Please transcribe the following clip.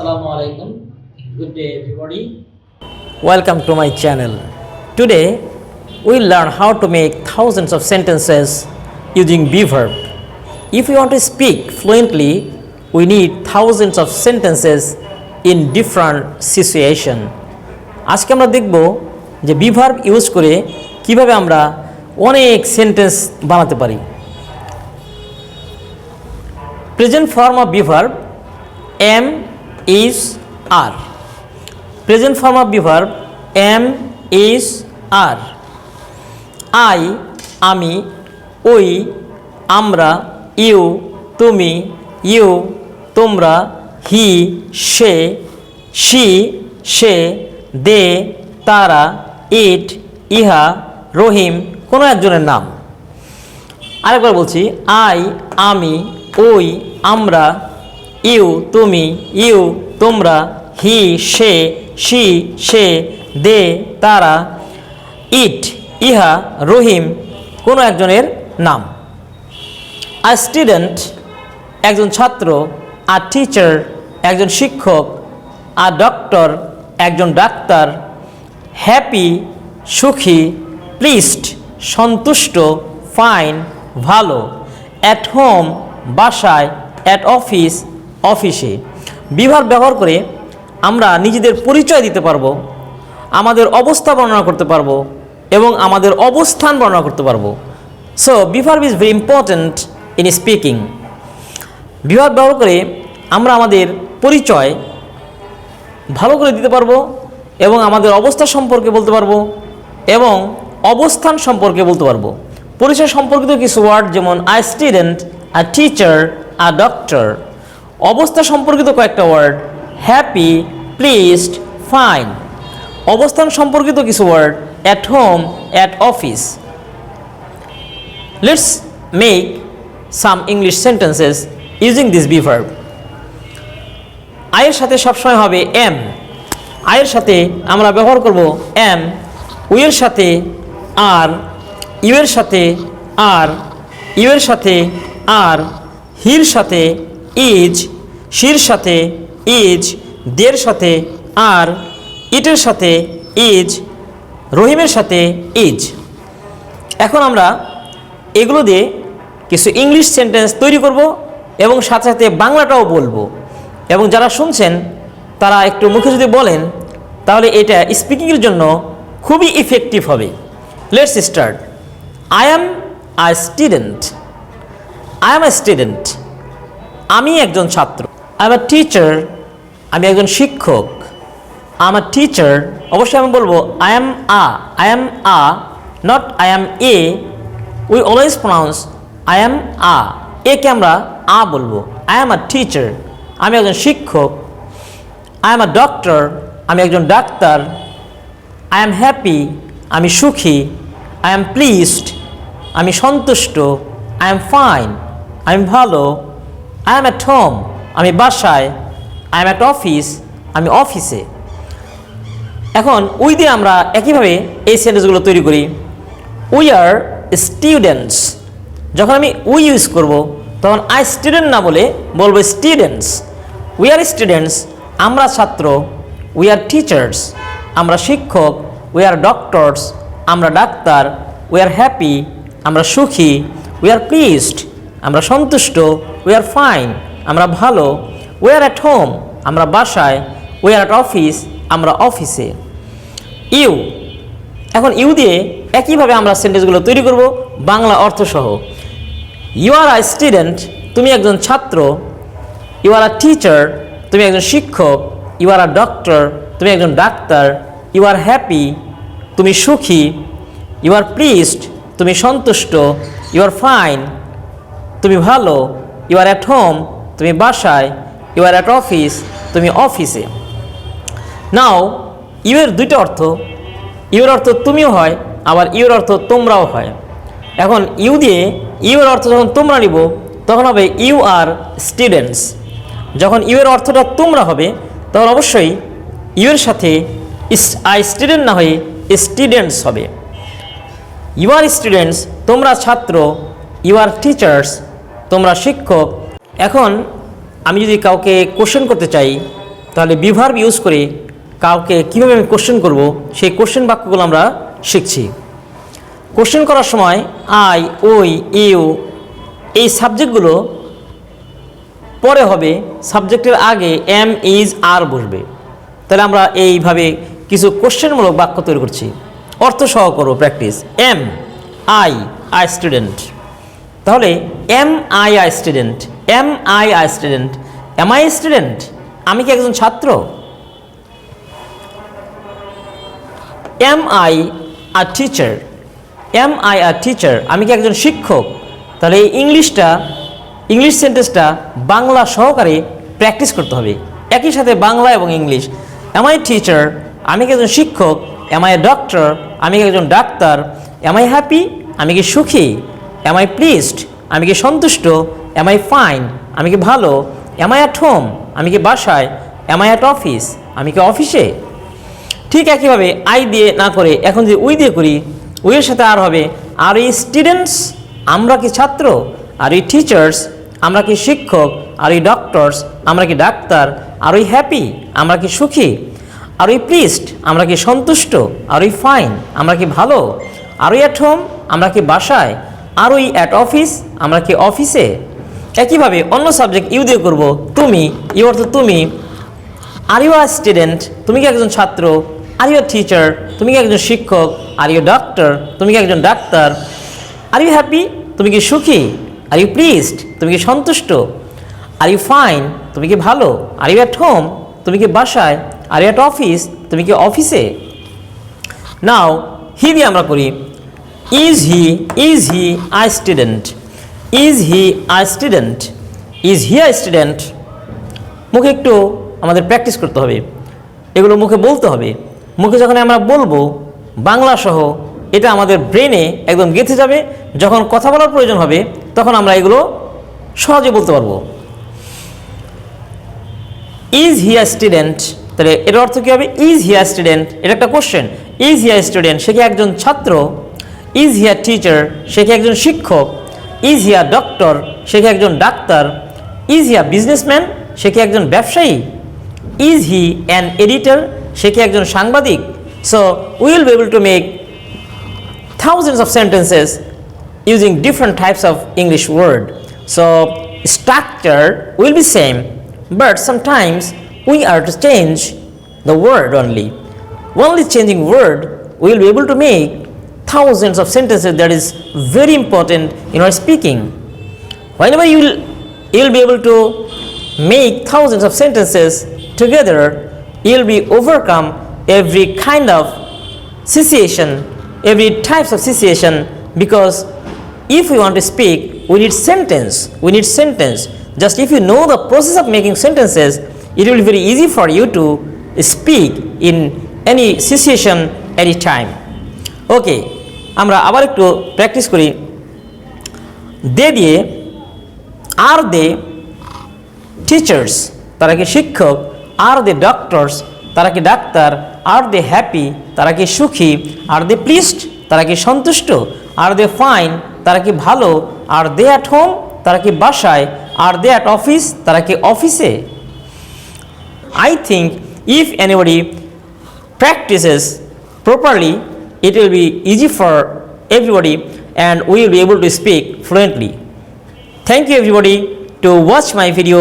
Assalamu alaikum. Good day, everybody. Welcome to my channel. Today we'll learn how to make thousands of sentences using Be Verb. If we want to speak fluently, we need thousands of sentences in different situation. আজকে আমরা দেখব যে Be Verb use করে কিভাবে আমরা অনেক sentence বানাতে পারি। Present form of Be Verb am, is, are. Present form of Be Verb am, is, are. I, আমি, ওই, আমরা, ইউ, তুমি, ইউ, তোমরা, হি, সে, শি, সে, দে, তারা, ইট, ইহা, রহিম কোনো একজনের নাম। আরেকবার বলছি, আই, আমি, ওই, আমরা, ইউ, তুমি, ইউ, তোমরা, হি, সে, শি, সে, দে, তারা, ইট, ইহা, রহিম কোনো একজনের নাম। আ স্টুডেন্ট একজন ছাত্র, আ টিচার একজন শিক্ষক, আ ডক্টর একজন ডাক্তার, হ্যাপি সুখী, প্লিজড সন্তুষ্ট, ফাইন ভালো, অ্যাট হোম বাসায়, অ্যাট অফিস অফিসে। Be Verb ব্যবহার করে আমরা নিজেদের পরিচয় দিতে পারবো, আমাদের অবস্থা বর্ণনা করতে পারবো এবং আমাদের অবস্থান বর্ণনা করতে পারবো। So Be Verb is very important in speaking. Be Verb ব্যবহার করে আমরা আমাদের পরিচয় ভালো করে দিতে পারবো এবং আমাদের অবস্থা সম্পর্কে বলতে পারবো এবং অবস্থান সম্পর্কে বলতে পারবো। পরিচয় সম্পর্কিত কিছু ওয়ার্ড যেমন আ student, a teacher, a doctor. অবস্থা সম্পর্কিত কয়েকটা ওয়ার্ড হ্যাপি, প্লিজড, ফাইন। অবস্থান সম্পর্কিত কিছু word at home, at office. Let's make some English sentences using this Be Verb। আয়ের সাথে সবসময় হবে এম। আয়ের সাথে আমরা ব্যবহার করব এম। উইয়ের সাথে আর, ইউয়ের সাথে আর, ইউয়ের সাথে আর, হির সাথে ইজ, শির সাথে ইজ, দের সাথে আর, ইটের সাথে ইজ, রহিমের সাথে ইজ। এখন আমরা এগুলো দিয়ে কিছু ইংলিশ সেন্টেন্স তৈরি করব এবং সাথে সাথে বাংলাটাও বলবো এবং যারা শুনছেন তারা একটু মুখে যদি বলেন তাহলে এটা স্পিকিংয়ের জন্য খুবই ইফেক্টিভ হবে। Let's start. I am a student. I am a student আমি একজন ছাত্র। আই এম আ টিচার আমি একজন শিক্ষক। আই এম আ টিচার অবশ্যই আমি বলবো I am a not I M A. We always pronounce I am a, একে আমরা আ বলবো। আই এম আ টিচার আমি একজন শিক্ষক। আই এম আ ডক্টর আমি একজন ডাক্তার। আই এম হ্যাপি আমি সুখী। আই এম প্লিজড আমি সন্তুষ্ট। আই এম ফাইন আমি ভালো। আই এম অ্যাট হোম আমি বাসায়। আই এম অ্যাট অফিস আমি অফিসে। এখন উই দিয়ে আমরা একইভাবে এই সেন্টেন্সগুলো তৈরি করি। We are students. যখন আমি উই ইউজ করব তখন আই স্টুডেন্ট না বলে বলবো স্টুডেন্টস। উই আর স্টুডেন্টস আমরা ছাত্র। উই আর টিচার্স আমরা শিক্ষক। উই আর ডক্টরস আমরা ডাক্তার। উই আর হ্যাপি আমরা সুখী। উই আর প্লিজড আমরা সন্তুষ্ট। উই আর ফাইন আমরা ভালো। উই আর অ্যাট হোম আমরা বাসায়। উই আর অ্যাট অফিস আমরা অফিসে। ইউ, এখন ইউ দিয়ে একইভাবে আমরা সেন্টেন্সগুলো তৈরি করব বাংলা অর্থসহ। ইউ আর আ স্টুডেন্ট তুমি একজন ছাত্র। ইউ আর আ টিচার তুমি একজন শিক্ষক। ইউ আর আ ডক্টর তুমি একজন ডাক্তার। ইউ আর হ্যাপি তুমি সুখী। ইউ আর প্লিজড তুমি সন্তুষ্ট। ইউ আর ফাইন তুমি ভালো। ইউ আর অ্যাট হোম তুমি বাসায়। ইউ আর অ্যাট অফিস তুমি অফিসে। নাও ইউ এর দুইটা অর্থ। ইউর অর্থ তুমিও হয় আবার ইউর অর্থ তোমরাও হয়। এখন ইউ দিয়ে ইউর অর্থ যখন তোমরা নিব তখন হবে ইউ আর স্টুডেন্টস। যখন ইউ এর অর্থটা তোমরা হবে তখন অবশ্যই ইউর সাথে আই স্টুডেন্ট না হয়ে স্টুডেন্টস হবে। ইউ আর স্টুডেন্টস তোমরা ছাত্র। ইউ আর টিচার্স তোমরা শিক্ষক। এখন আমি যদি কাউকে কোশ্চেন করতে চাই তাহলে বি ভার্ব ইউজ করে কাউকে কীভাবে আমি কোশ্চেন করব সেই কোশ্চেন বাক্যগুলো আমরা শিখছি। কোশ্চেন করার সময় আই, ওই, ইউ এই সাবজেক্টগুলো পরে হবে, সাবজেক্টের আগে এম, ইজ, আর বসবে। তাহলে আমরা এইভাবে কিছু কোশ্চেনমূলক বাক্য তৈরি করছি। অর্থ সহ করো প্র্যাকটিস। Am, I student. তাহলে am I student, am I student, am I student, আমি কি একজন ছাত্র? Am I a teacher, am I a teacher, আমি কি একজন শিক্ষক? তাহলে এই ইংলিশ সেন্টেন্সটা বাংলা সহকারে প্র্যাকটিস করতে হবে, একই সাথে বাংলা এবং ইংলিশ। এম আই টিচার, আমি কি একজন শিক্ষক? এম আই ডক্টর, আমি কি একজন ডাক্তার? এম আই হ্যাপি, আমি কি সুখী? এম আই প্লিজড, আমি কি সন্তুষ্ট? এম আই ফাইন, আমি কি ভালো? এম আই অ্যাট হোম, আমি কি বাসায়? এম আই অ্যাট অফিস, আমি কি অফিসে? ঠিক একইভাবে আই দিয়ে না করে এখন যদি উই দিয়ে করি, উইয়ের সাথে আর হবে। আর এই স্টুডেন্টস, আমরা কি ছাত্র? আর এই টিচার্স, আমরা কি শিক্ষক? আর এই ডক্টরস, আমরা কি ডাক্তার? আর ওই হ্যাপি, আমরা কি সুখী? আর ওই প্লিজড, আমরা কি সন্তুষ্ট? আর ওই ফাইন, আমরা কি ভালো? আর ওই অ্যাট হোম, আমরা কি বাসায়? আর ওই অ্যাট অফিস, আমরা কি অফিসে? একইভাবে অন্য সাবজেক্ট ইউ দিয়ে করবো। তুমি, ইউ অর্থ তুমি। আর ইউ আর স্টুডেন্ট, তুমি কি একজন ছাত্র? আর ইউ আর টিচার, তুমি কি একজন শিক্ষক? আর ইউ ডক্টর, তুমি কি একজন ডাক্তার? আর ইউ হ্যাপি, তুমি কি সুখী? আর ইউ প্লিজড, তুমি কি সন্তুষ্ট? আর ইউ ফাইন, তুমি কি ভালো? আর ইউ অ্যাট হোম, তুমি কি বাসায়? আর ইউ অ্যাট অফিস, তুমি কি অফিসে? নাও হি দিয়ে আমরা করি। Is he a student, is he a student, is he a student. মুখে একটু আমাদের প্র্যাকটিস করতে হবে, এগুলো মুখে বলতে হবে। মুখে যখন আমরা বলবো বাংলা সহ, এটা আমাদের ব্রেনে একদম গেঁথে যাবে। যখন কথা বলার প্রয়োজন হবে তখন আমরা এগুলো সহজে বলতে পারবো। ইজ হি আ স্টুডেন্ট, তাহলে এর অর্থ কী হবে? ইজ হি আ স্টুডেন্ট, এটা একটা question. Is he a student, সে কি একজন ছাত্র? ইজ হি আ টিচার, সে কি একজন শিক্ষক? ইজ হি আ ডক্টর, সে কি একজন ডাক্তার? ইজ হি আ বিজনেসম্যান, সে কি একজন ব্যবসায়ী? ইজ হি অ্যান এডিটর, সে কি একজন সাংবাদিক? So we will be able to make thousands of sentences using different types of English word. So structure will be same, but sometimes we are to change the word only. Only changing word we will be able to make thousands of sentences. That is very important in our speaking. Whenever you will be able to make thousands of sentences together, you will be overcome every kind of situation, every types of situation, because if we want to speak, we need sentence. Just if you know the process of making sentences, it will be very easy for you to speak in any situation, any time. Okay, আমরা আবার একটু practice করি। দে দিয়ে, আর দে teachers, তারা কি শিক্ষক? আর দে doctors, তারা কি ডাক্তার? আর দে হ্যাপি, তারা কি সুখী? আর দে প্লিজড, তারা কি সন্তুষ্ট? আর দে ফাইন, তারা কি ভালো? আর দে অ্যাট হোম, তারা কি বাসায়? আর দে অ্যাট অফিস, তারা কি অফিসে? I think if anybody practices properly, it will be easy for everybody and we will be able to speak fluently. Thank you everybody to watch my video.